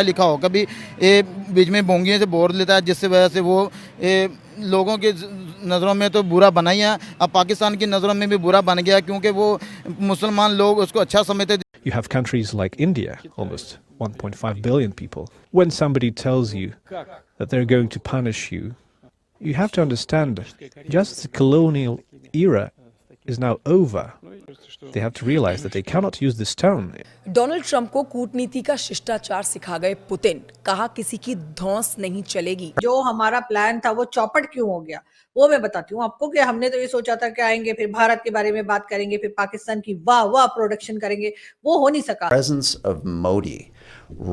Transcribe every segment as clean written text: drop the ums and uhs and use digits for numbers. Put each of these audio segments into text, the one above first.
लिखा हो, कभी बीच में बोंगियों से बोर लेता है, जिससे वजह से वो लोगों की नज़रों में तो बुरा बना ही है, अब पाकिस्तान की नज़रों में भी बुरा बन गया, क्योंकि वो मुसलमान लोग उसको अच्छा समझते थे। You have countries like India, almost 1.5 billion people. When somebody tells you that they're going to punish you, you have to understand just the colonial era is now over. They have to realize that they cannot use this tone. Donald Trump को कूटनीति का शिष्टाचार सिखा गए Putin, कहा किसी की धौंस नहीं चलेगी। जो हमारा प्लान था वो चौपट क्यों हो गया वो मैं बताती हूँ आपको कि हमने तो ये सोचा था कि आएंगे फिर भारत के बारे में बात करेंगे, फिर पाकिस्तान की वाह वाह प्रोडक्शन करेंगे, वो हो नहीं सका। Presence of Modi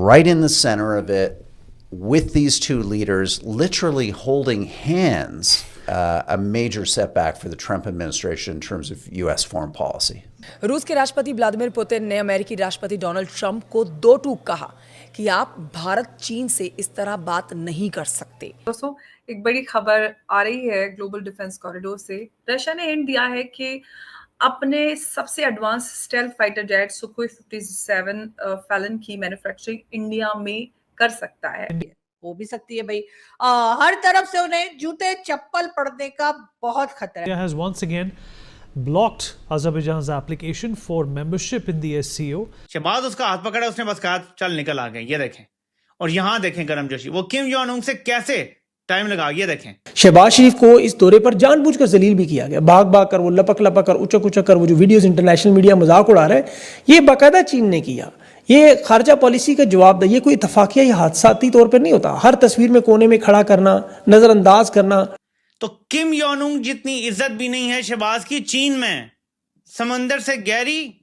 right in the center of it with these two leaders literally holding hands, a major setback for the Trump administration in terms of US foreign policy. रूस के राष्ट्रपति व्लादिमीर पुतिन ने अमेरिकी राष्ट्रपति Donald Trump को दो टूक कहा कि आप भारत चीन से इस तरह बात नहीं कर सकते। दोस्तों, एक बड़ी खबर आ रही है ग्लोबल डिफेंस कॉरिडोर से। रशिया ने हिंट दिया है कि अपने सबसे advance stealth fighter jet Sukhoi 57 Fallon की मैन्युफैक्चरिंग इंडिया में कर सकता है। हो भी सकती है भाई, हर तरफ से उन्हें जूते चप्पल पड़ने का बहुत खतरा है। India has once again blocked Azerbaijan's application for membership in the SCO. Shahbaz उसका हाथ पकड़ा, उसने बस कहा चल निकल आ गए। ये देखें, और यहाँ देखें गर्मजोशी, वो किम जोंग उन से कैसे टाइम लगा, ये देखें। शहबाज शरीफ को इस दौरे पर जानबूझकर जलील भी किया गया, भाग भाग कर, वो लपक लपक कर, उचक उचक कर, वो जो वीडियोस इंटरनेशनल मीडिया मजाक उड़ा रहा है, ये बाकायदा चीन ने किया। ये खारजा पॉलिसी का जवाब है, ये कोई इत्तफाकिया या हादसाती तौर पर नहीं होता। हर तस्वीर में कोने में खड़ा करना, नजरअंदाज करना। तो किम जोंग उन जितनी इज्जत भी नहीं है शहबाज की चीन में। समंदर से गहरी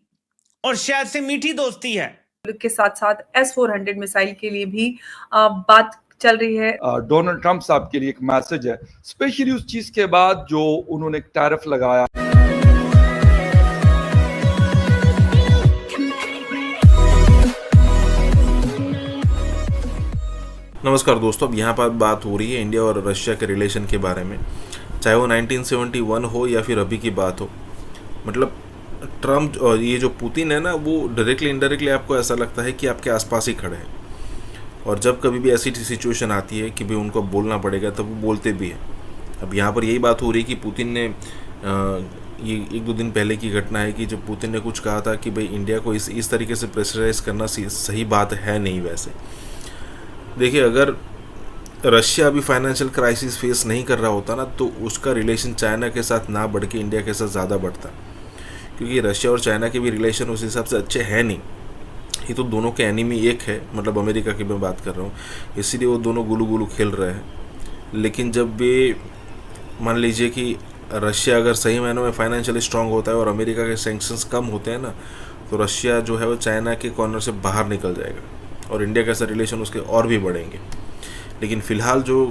और शायद से मीठी दोस्ती है। के साथ साथ S-400 मिसाइल के लिए भी बात चल रही है। डोनाल्ड ट्रंप साहब के लिए एक मैसेज है, स्पेशली उस चीज के बाद जो उन्होंने टैरिफ लगाया। नमस्कार दोस्तों, अब यहाँ पर बात हो रही है इंडिया और रशिया के रिलेशन के बारे में, चाहे वो 1971 हो या फिर अभी की बात हो। मतलब ट्रम्प और ये जो पुतिन है ना, वो डायरेक्टली इनडायरेक्टली आपको ऐसा लगता है कि आपके आसपास ही खड़े हैं, और जब कभी भी ऐसी सिचुएशन आती है कि भाई उनको बोलना पड़ेगा तब वो बोलते भी हैं। अब यहाँ पर यही बात हो रही है कि पुतिन ने ये एक दो दिन पहले की घटना है कि जब पुतिन ने कुछ कहा था कि भाई इंडिया को इस तरीके से प्रेशराइज करना सही बात है नहीं। वैसे देखिए, अगर रशिया अभी फाइनेंशियल क्राइसिस फेस नहीं कर रहा होता ना, तो उसका रिलेशन चाइना के साथ ना बढ़ के इंडिया के साथ ज़्यादा बढ़ता, क्योंकि रशिया और चाइना के भी रिलेशन उस हिसाब से अच्छे हैं नहीं। ये तो दोनों के एनिमी एक है, मतलब अमेरिका की मैं बात कर रहा हूँ, इसीलिए वो दोनों गुलू गुलू खेल रहे हैं। लेकिन जब भी मान लीजिए कि रशिया अगर सही मायनों में फाइनेंशियली स्ट्रांग होता है और अमेरिका के सैंक्शंस कम होते हैं ना, तो रशिया जो है वो चाइना के कॉर्नर से बाहर निकल जाएगा और इंडिया के साथ रिलेशन उसके और भी बढ़ेंगे। लेकिन फ़िलहाल जो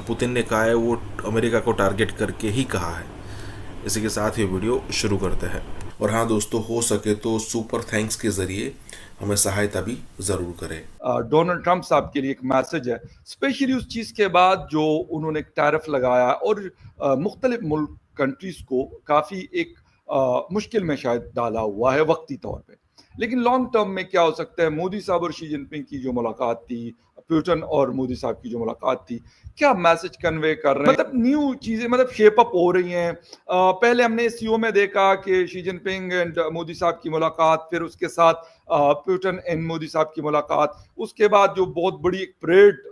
पुतिन ने कहा है वो अमेरिका को टारगेट करके ही कहा है। इसी के साथ ये वीडियो शुरू करते हैं। और हाँ दोस्तों, हो सके तो सुपर थैंक्स के ज़रिए हमें सहायता भी ज़रूर करें। डोनाल्ड ट्रंप साहब के लिए एक मैसेज है, स्पेशली उस चीज़ के बाद जो उन्होंने टैरिफ लगाया और मुख्तलिफ मुल्क कंट्रीज़ को काफ़ी एक मुश्किल में शायद डाला हुआ है वक्ती तौर पे। लेकिन लॉन्ग टर्म में क्या हो सकता है, मोदी साहब और शी जिनपिंग की जो मुलाकात थी, पुतिन और मोदी साहब की जो मुलाकात थी, क्या मैसेज कन्वे कर रहे हैं, मतलब न्यू चीज़ें मतलब शेप अप हो रही हैं। पहले हमने सीओ में देखा कि शी जिनपिंग एंड मोदी साहब की मुलाकात, फिर उसके साथ पुतिन एंड मोदी साहब की मुलाकात, उसके बाद जो बहुत बड़ी एक परेड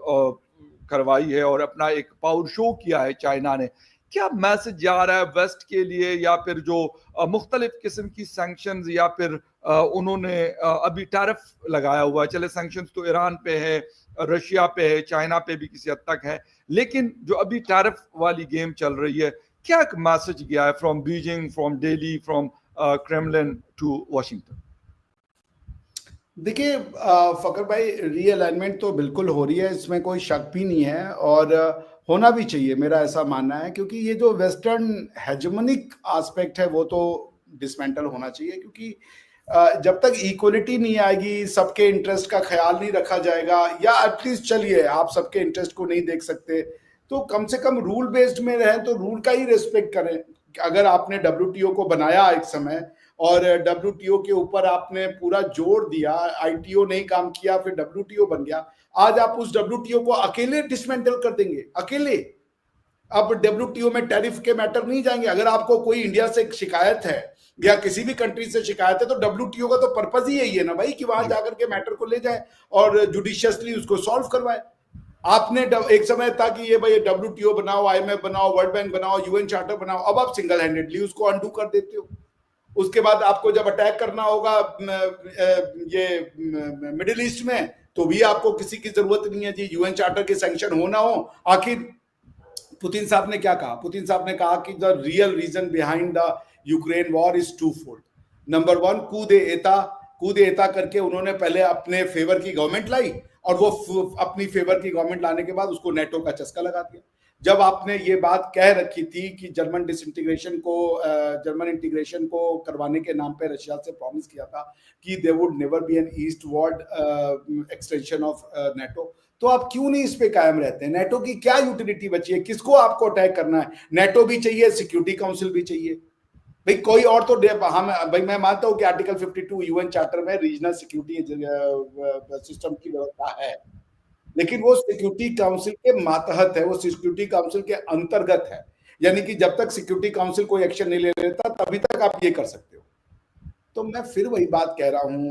करवाई है और अपना एक पावर शो किया है चाइना ने। क्या मैसेज जा रहा है वेस्ट के लिए, या फिर जो मुख्तलिफ किस्म की सैंक्शंस, या फिर उन्होंने अभी टैरिफ लगाया हुआ है। चले सैंक्शंस तो ईरान पे है, रशिया पे है, चाइना पे भी किसी हद तक है, लेकिन जो अभी टैरिफ वाली गेम चल रही है, क्या एक मैसेज गया है from Beijing, from Delhi, from Kremlin to Washington? देखिए फकर भाई, रीअलाइनमेंट तो बिल्कुल हो रही है, इसमें कोई शक भी नहीं है, और होना भी चाहिए, मेरा ऐसा मानना है। क्योंकि ये जो वेस्टर्न हेजेमोनिक एस्पेक्ट है वो तो डिसमेंटल होना चाहिए, क्योंकि जब तक इक्वलिटी नहीं आएगी, सबके इंटरेस्ट का ख्याल नहीं रखा जाएगा, या एटलीस्ट चलिए आप सबके इंटरेस्ट को नहीं देख सकते तो कम से कम रूल बेस्ड में रहें, तो रूल का ही रिस्पेक्ट करें। अगर आपने WTO को बनाया एक समय और WTO के ऊपर आपने पूरा जोर दिया, ITO नहीं काम किया, फिर WTO बन गया, आज आप उस WTO को अकेले डिसमेंटल कर देंगे, अकेले। अब WTO में टैरिफ के मैटर नहीं जाएंगे। अगर आपको कोई इंडिया से शिकायत है या किसी भी कंट्री से शिकायत है तो WTO का तो पर्पज ही यही है ना भाई, कि वहां जाकर के मैटर को ले जाए और जुडिशियसली उसको सॉल्व करवाए। आपने एक समय था कि ये भाई WTO बनाओ, IMF बनाओ, वर्ल्ड बैंक बनाओ, UN चार्टर बनाओ, अब आप सिंगल हैंडेडली उसको अंडू कर देते हो। उसके बाद आपको जब अटैक करना होगा ये मिडिल ईस्ट में, तो भी आपको किसी की जरूरत नहीं है जी, UN चार्टर के सैंक्शन हो ना हो। आखिर पुतिन साहब ने क्या कहा? पुतिन साहब ने कहा कि the real reason behind the Ukraine war is two fold. Number 1, कूद ए एता करके उन्होंने पहले अपने फेवर की गवर्नमेंट लाई, और वो अपनी फेवर की गवर्नमेंट लाने के बाद उसको नेटो का चस्का लगा दिया। जब आपने ये बात कह रखी थी कि जर्मन इंटीग्रेशन को करवाने के नाम पे रशिया से प्रॉमिस किया था कि they would never be an eastward extension of NATO, तो आप क्यों नहीं इस पे कायम रहते हैं? नेटो की क्या यूटिलिटी बची है? किसको आपको अटैक करना है? नेटो भी चाहिए, सिक्योरिटी काउंसिल भी चाहिए भाई, कोई और तो हम भाई, मैं मानता हूं कि आर्टिकल 52 UN चार्टर में रीजनल सिक्योरिटी सिस्टम की व्यवस्था है, लेकिन वो सिक्योरिटी काउंसिल के मातहत है, वो सिक्योरिटी काउंसिल के अंतर्गत है। यानी कि जब तक सिक्योरिटी काउंसिल कोई एक्शन नहीं ले लेता तभी तक आप ये कर सकते हो। तो मैं फिर वही बात कह रहा हूं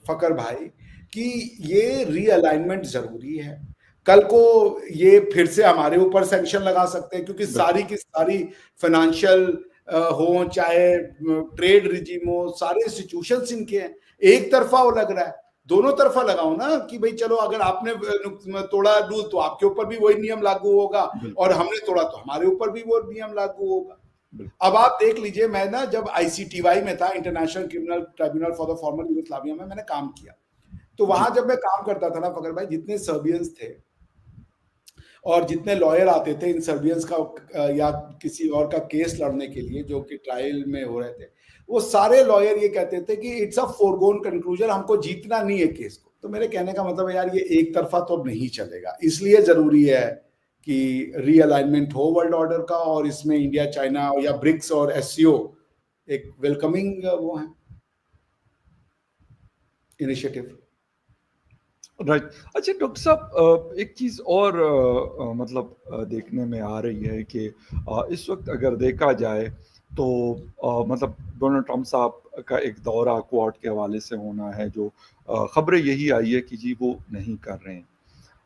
फकर भाई कि ये रीअलाइनमेंट जरूरी है। कल को ये फिर से हमारे ऊपर सैंक्शन लगा सकते हैं, क्योंकि सारी की सारी फाइनेंशियल हो चाहे ट्रेड रिजीम हो, सारे इंस्टीट्यूशंस इनके हैं। एक तरफा वो लग रहा है, दोनों तरफा लगाओ ना कि भाई चलो अगर आपने तोड़ा रूल तो आपके ऊपर भी वही नियम लागू होगा, और हमने तोड़ा तो हमारे ऊपर भी वो नियम लागू होगा। अब आप देख लीजिए, मैं ना जब ICTY में था, international criminal tribunal for the former Yugoslavia में मैंने काम किया, तो वहां जब मैं काम करता था ना फकर भाई, जितने सर्बियंस थे और जितने लॉयर आते थे इन सर्बियंस का या किसी और का केस लड़ने के लिए जो कि ट्रायल में हो रहे थे, वो सारे लॉयर ये कहते थे कि इट्स अ फोरगोन कंक्लूजन, हमको जीतना नहीं है केस को। तो मेरे कहने का मतलब है यार, ये एक तरफा तो नहीं चलेगा, इसलिए जरूरी है कि रीअलाइनमेंट हो वर्ल्ड ऑर्डर का, और इसमें इंडिया, चाइना या ब्रिक्स और SCO एक वेलकमिंग वो है इनिशिएटिव। राइट। अच्छा डॉक्टर साहब, एक चीज़ और मतलब देखने में आ रही है कि इस वक्त अगर देखा जाए तो मतलब डोनाल्ड ट्रंप साहब का एक दौरा क्वाड के हवाले से होना है, जो खबरें यही आई है कि जी वो नहीं कर रहे हैं।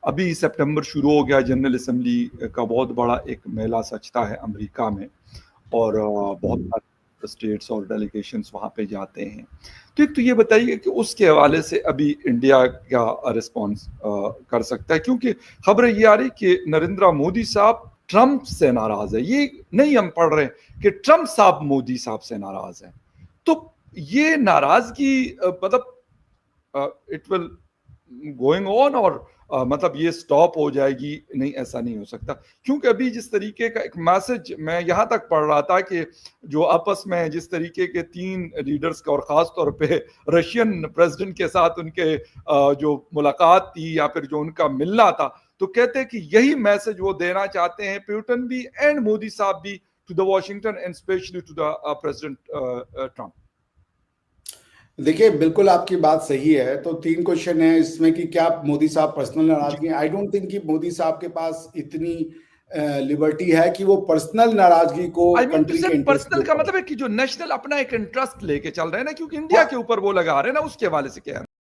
अभी सितंबर शुरू हो गया, जनरल असेंबली का बहुत बड़ा एक मेला सचता है अमेरिका में, और बहुत सारे स्टेट्स और डेलीगेशंस वहाँ पे जाते हैं। तो एक तो ये बताइए कि उसके हवाले से अभी इंडिया क्या रिस्पॉन्स कर सकता है, क्योंकि खबरें ये आ रही कि नरेंद्र मोदी साहब ट्रंप से नाराज है। ये नहीं हम पढ़ रहे कि ट्रंप साहब मोदी साहब से नाराज हैं। तो ये नाराजगी मतलब इट विल गोइंग ऑन, और मतलब ये स्टॉप हो जाएगी? नहीं, ऐसा नहीं हो सकता, क्योंकि अभी जिस तरीके का एक मैसेज मैं यहाँ तक पढ़ रहा था कि जो आपस में जिस तरीके के 3 लीडर्स का, और ख़ास तौर पे रशियन प्रेसिडेंट के साथ उनके जो मुलाकात थी या फिर जो उनका मिलना था, तो कहते हैं कि यही मैसेज वो देना चाहते हैं, पुतिन भी एंड मोदी साहब भी, to the Washington and specially to the president Trump. देखिए, बिल्कुल आपकी बात सही है। तो 3 क्वेश्चन है इसमें कि क्या मोदी साहब पर्सनल नाराजगी? आई डोंट थिंक कि मोदी साहब के पास इतनी लिबर्टी है कि वो पर्सनल नाराजगी को कंट्री के पर्सनल का मतलब है कि जो नेशनल अपना एक इंटरेस्ट लेके चल रहे हैं ना, क्योंकि इंडिया के ऊपर वो लगा रहे हैं ना, उसके हवाले से क्या है?